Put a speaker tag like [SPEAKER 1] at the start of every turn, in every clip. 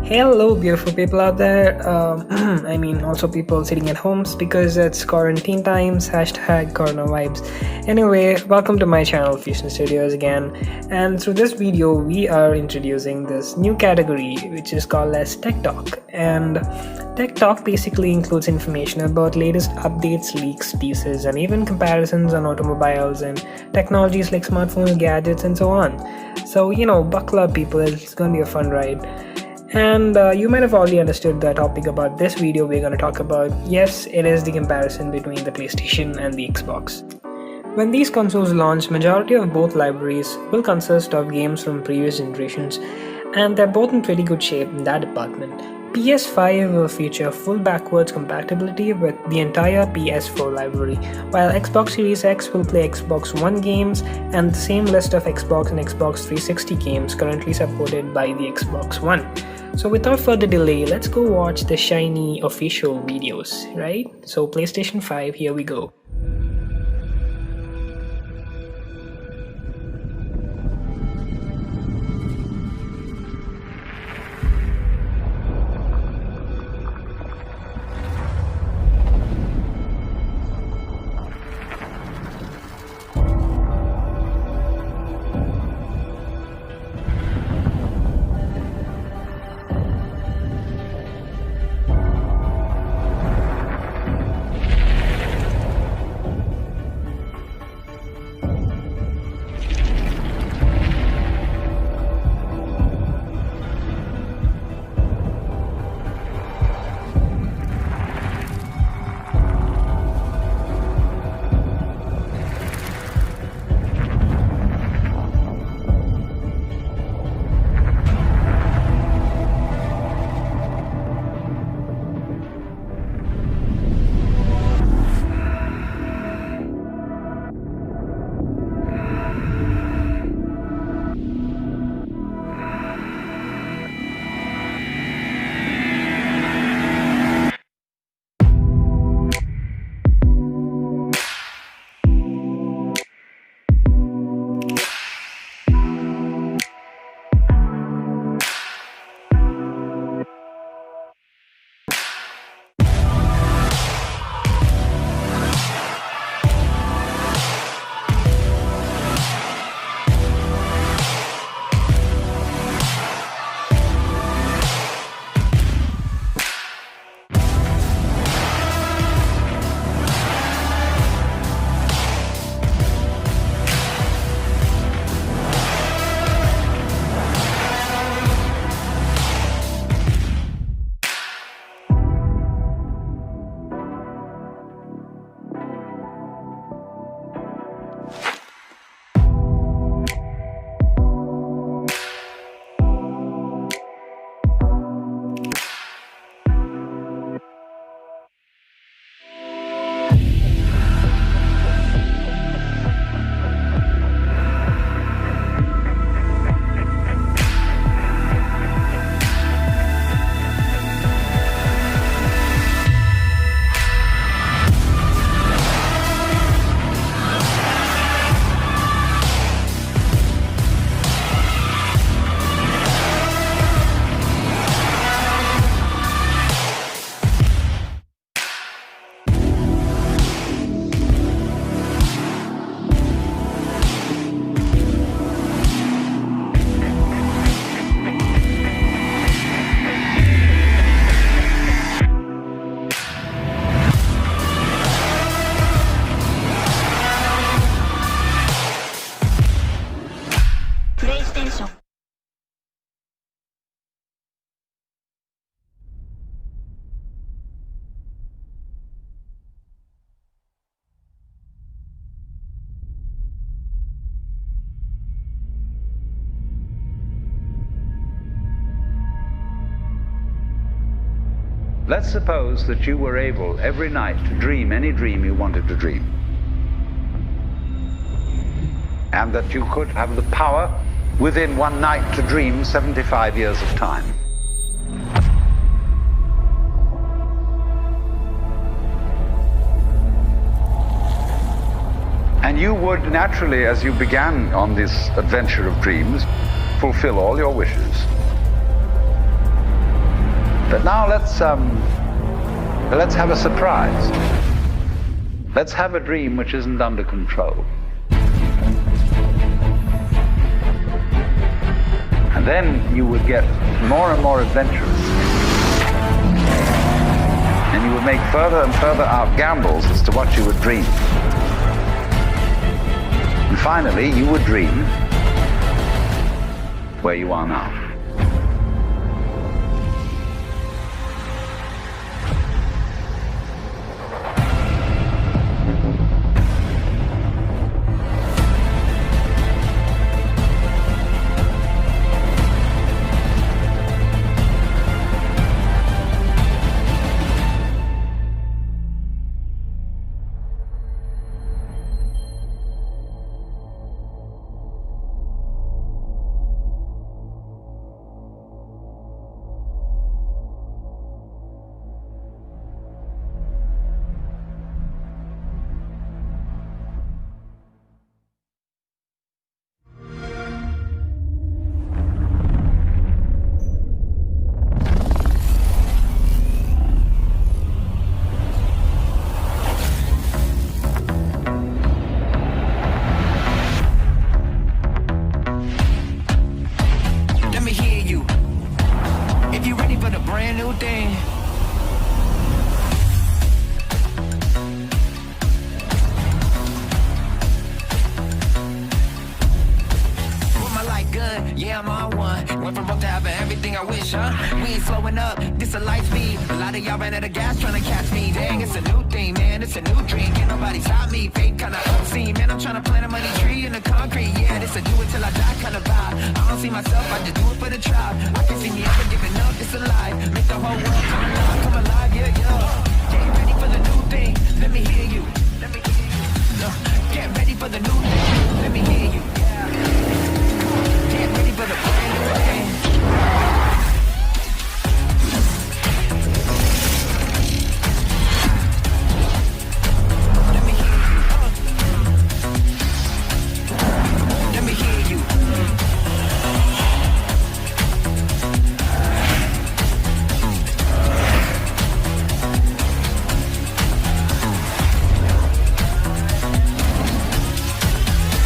[SPEAKER 1] Hello, beautiful people out there. Also people sitting at homes because it's quarantine times. Hashtag Corona vibes. Anyway, welcome to my channel, Fusion Studios again. And through this video, we are introducing this new category, which is called as Tech Talk. And Tech Talk basically includes information about latest updates, leaks, pieces, and even comparisons on automobiles and technologies like smartphones, gadgets, and so on. So, buckle up, people. It's going to be a fun ride. And you might have already understood the topic about this video we're going to talk about. Yes, it is the comparison between the PlayStation and the Xbox. When these consoles launch, majority of both libraries will consist of games from previous generations, and they're both in pretty good shape in that department. PS5 will feature full backwards compatibility with the entire PS4 library, while Xbox Series X will play Xbox One games and the same list of Xbox and Xbox 360 games currently supported by the Xbox One. So without further delay, let's go watch the shiny official videos, right? So PlayStation 5, here we go.
[SPEAKER 2] PlayStation.
[SPEAKER 3] Let's suppose that you were able every night to dream any dream you wanted to dream. And that you could have the power within one night to dream 75 years of time. And you would naturally, as you began on this adventure of dreams, fulfill all your wishes. But now let's have a surprise. Let's have a dream which isn't under control. And then you would get more and more adventurous. And you would make further and further out gambles as to what you would dream. And finally, you would dream where you are now.
[SPEAKER 4] Yeah, I'm on one. Went from broke to having everything I wish, huh? We ain't slowing up, this a light speed. A lot of y'all ran out of gas trying to catch me. Dang, it's a new thing, man, it's a new dream. Can't nobody stop me, fate kinda obscene. Man, I'm trying to plant a money tree in the concrete. Yeah, this a do it till I die kind of vibe. I don't see myself, I just do it for the tribe. I can see me ever giving up, it's alive. Make the whole world come alive, yeah, yeah. Get ready for the new thing, let me hear you. Let me hear you. No, get ready for the new thing, let me hear you. Get ready for the brand new thing. Let me hear you. Let me hear you.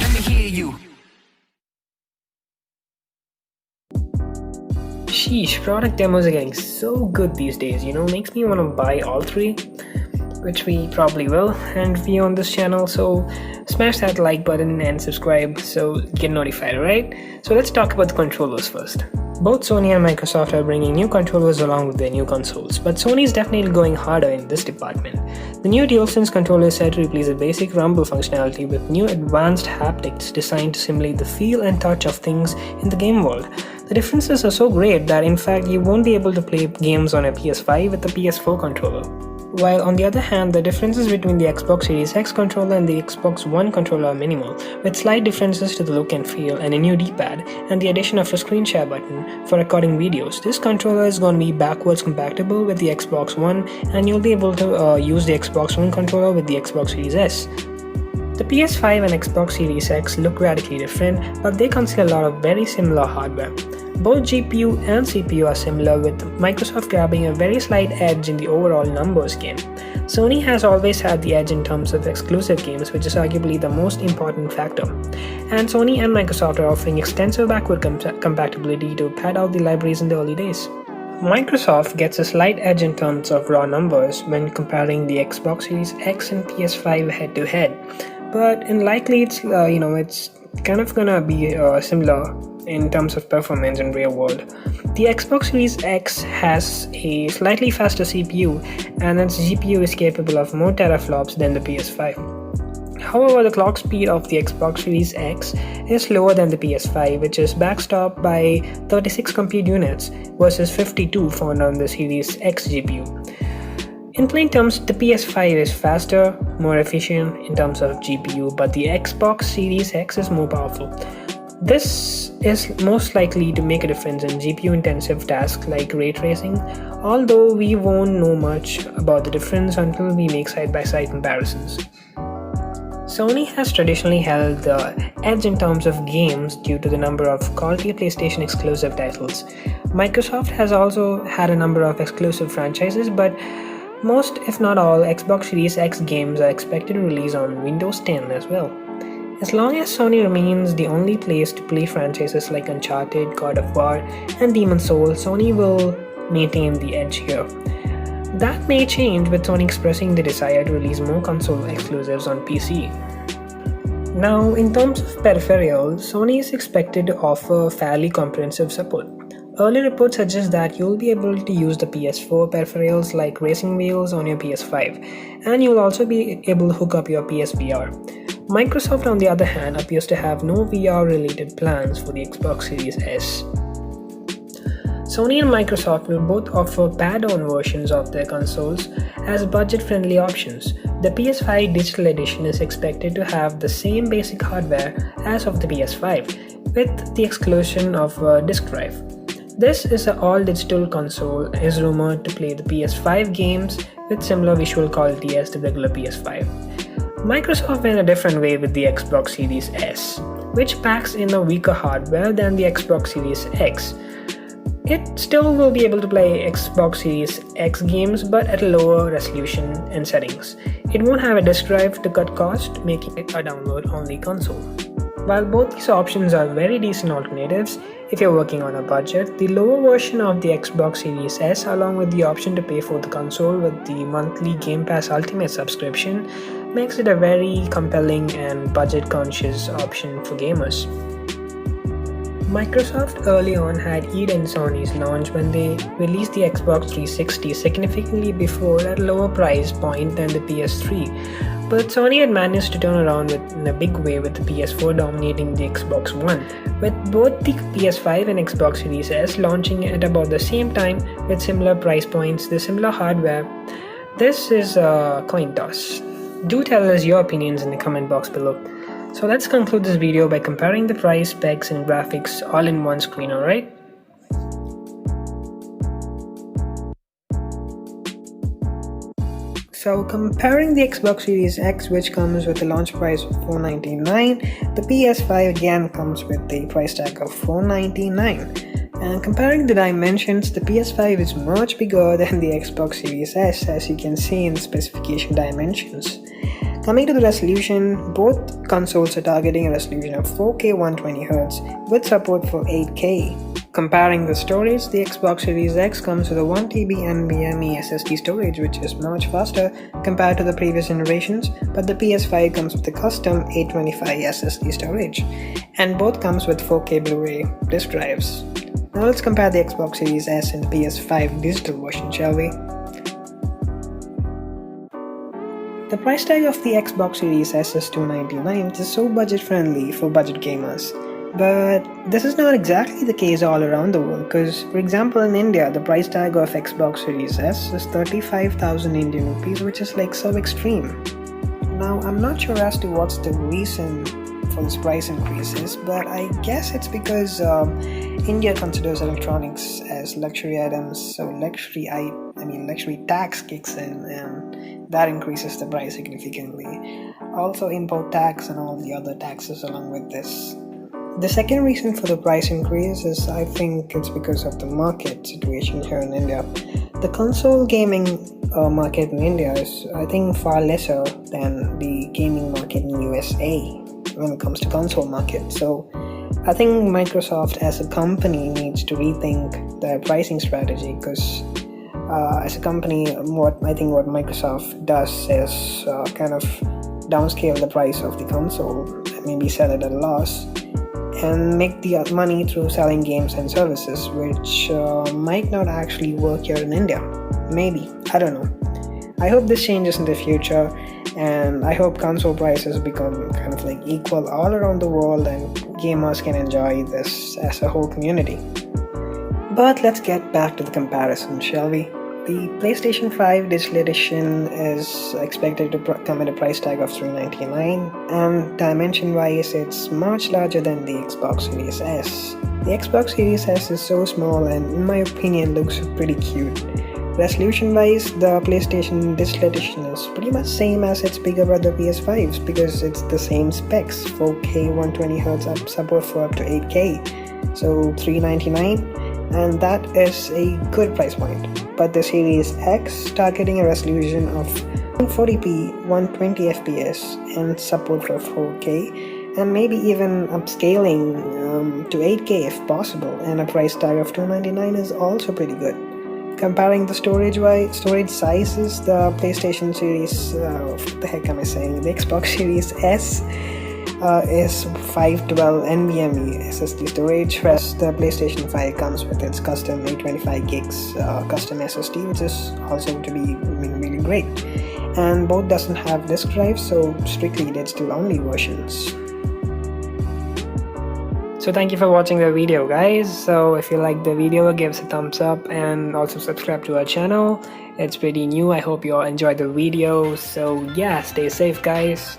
[SPEAKER 4] Let me hear you.
[SPEAKER 1] Sheesh, product demos are getting so good these days, makes me want to buy all three, which we probably will, and review on this channel, so smash that like button and subscribe so get notified, alright? So let's talk about the controllers first. Both Sony and Microsoft are bringing new controllers along with their new consoles, but Sony is definitely going harder in this department. The new DualSense controller is set to replace the basic rumble functionality with new advanced haptics designed to simulate the feel and touch of things in the game world. The differences are so great that in fact you won't be able to play games on a PS5 with a PS4 controller. While on the other hand, the differences between the Xbox Series X controller and the Xbox One controller are minimal, with slight differences to the look and feel and a new D-pad and the addition of a screen share button for recording videos. This controller is going to be backwards compatible with the Xbox One, and you'll be able to use the Xbox One controller with the Xbox Series S. The PS5 and Xbox Series X look radically different, but they conceal a lot of very similar hardware. Both GPU and CPU are similar, with Microsoft grabbing a very slight edge in the overall numbers game. Sony has always had the edge in terms of exclusive games, which is arguably the most important factor. And Sony and Microsoft are offering extensive backward compatibility to pad out the libraries in the early days. Microsoft gets a slight edge in terms of raw numbers when comparing the Xbox Series X and PS5 head to head, but likely it's kind of gonna be similar in terms of performance in real world. The Xbox Series X has a slightly faster CPU, and its GPU is capable of more teraflops than the PS5. However, the clock speed of the Xbox Series X is slower than the PS5, which is backstopped by 36 compute units versus 52 found on the Series X GPU. In plain terms, the PS5 is faster, more efficient in terms of GPU, but the Xbox Series X is more powerful. This is most likely to make a difference in GPU-intensive tasks like ray tracing, although we won't know much about the difference until we make side-by-side comparisons. Sony has traditionally held the edge in terms of games due to the number of quality PlayStation exclusive titles. Microsoft has also had a number of exclusive franchises, but most, if not all, Xbox Series X games are expected to release on Windows 10 as well. As long as Sony remains the only place to play franchises like Uncharted, God of War, and Demon's Souls, Sony will maintain the edge here. That may change with Sony expressing the desire to release more console exclusives on PC. Now, in terms of peripherals, Sony is expected to offer fairly comprehensive support. Early reports suggest that you'll be able to use the PS4 peripherals like racing wheels on your PS5, and you'll also be able to hook up your PSVR. Microsoft, on the other hand, appears to have no VR-related plans for the Xbox Series S. Sony and Microsoft will both offer paid-on versions of their consoles as budget-friendly options. The PS5 Digital Edition is expected to have the same basic hardware as of the PS5, with the exclusion of a disk drive. This is an all-digital console is rumored to play the PS5 games with similar visual quality as the regular PS5. Microsoft went a different way with the Xbox Series S, which packs in a weaker hardware than the Xbox Series X. It still will be able to play Xbox Series X games, but at a lower resolution and settings. It won't have a disk drive to cut cost, making it a download-only console. While both these options are very decent alternatives, if you're working on a budget, the lower version of the Xbox Series S, along with the option to pay for the console with the monthly Game Pass Ultimate subscription, makes it a very compelling and budget-conscious option for gamers. Microsoft early on had eaten Sony's launch when they released the Xbox 360 significantly before at a lower price point than the PS3, but Sony had managed to turn around in a big way with the PS4 dominating the Xbox One, with both the PS5 and Xbox Series S launching at about the same time with similar price points, the similar hardware. This is a coin toss. Do tell us your opinions in the comment box below. So let's conclude this video by comparing the price, specs, and graphics all in one screen, alright? So comparing the Xbox Series X, which comes with a launch price of $499, the PS5 again comes with a price tag of $499. And comparing the dimensions, the PS5 is much bigger than the Xbox Series S, as you can see in the specification dimensions. Coming to the resolution, both consoles are targeting a resolution of 4K 120Hz with support for 8K. Comparing the storage, the Xbox Series X comes with a 1TB NVMe SSD storage, which is much faster compared to the previous generations, but the PS5 comes with a custom 825 SSD storage, and both comes with 4K Blu-ray disc drives. Now let's compare the Xbox Series S and the PS5 digital version, shall we? The price tag of the Xbox Series S is $299, which is so budget friendly for budget gamers. But this is not exactly the case all around the world, because for example in India, the price tag of Xbox Series S is 35,000 Indian rupees, which is like so extreme. Now I'm not sure as to what's the reason for this price increases, but I guess it's because India considers electronics as luxury items, so luxury tax kicks in and that increases the price significantly. Also import tax and all the other taxes along with this. The second reason for the price increase is I think it's because of the market situation here in India. The console gaming market in India is I think far lesser than the gaming market in USA when it comes to console market. So I think Microsoft as a company needs to rethink their pricing strategy, because as a company, what Microsoft does is kind of downscale the price of the console, maybe sell it at a loss, and make the money through selling games and services, which might not actually work here in India. Maybe, I don't know. I hope this changes in the future, and I hope console prices become kind of like equal all around the world and gamers can enjoy this as a whole community. But let's get back to the comparison, shall we? The PlayStation 5 Digital Edition is expected to come at a price tag of $399, and dimension-wise, it's much larger than the Xbox Series S. The Xbox Series S is so small and, in my opinion, looks pretty cute. Resolution wise, the PlayStation Digital Edition is pretty much same as its bigger brother PS5s because it's the same specs, 4K 120Hz up, support for up to 8K, so $399, and that is a good price point. But the Series X, targeting a resolution of 140p 120fps and support for 4K, and maybe even upscaling to 8K if possible, and a price tag of $299 is also pretty good. Comparing the storage sizes, the PlayStation Series, what the heck am I saying? The Xbox Series S is 512 NVMe SSD storage, whereas the PlayStation 5 comes with its custom 825 gigs custom SSD, which is also to be really great. And both doesn't have disk drive, so strictly digital only versions. So thank you for watching the video, guys. So if you like the video, give us a thumbs up and also subscribe to our channel. It's pretty new. I hope you all enjoyed the video. So yeah, stay safe, guys.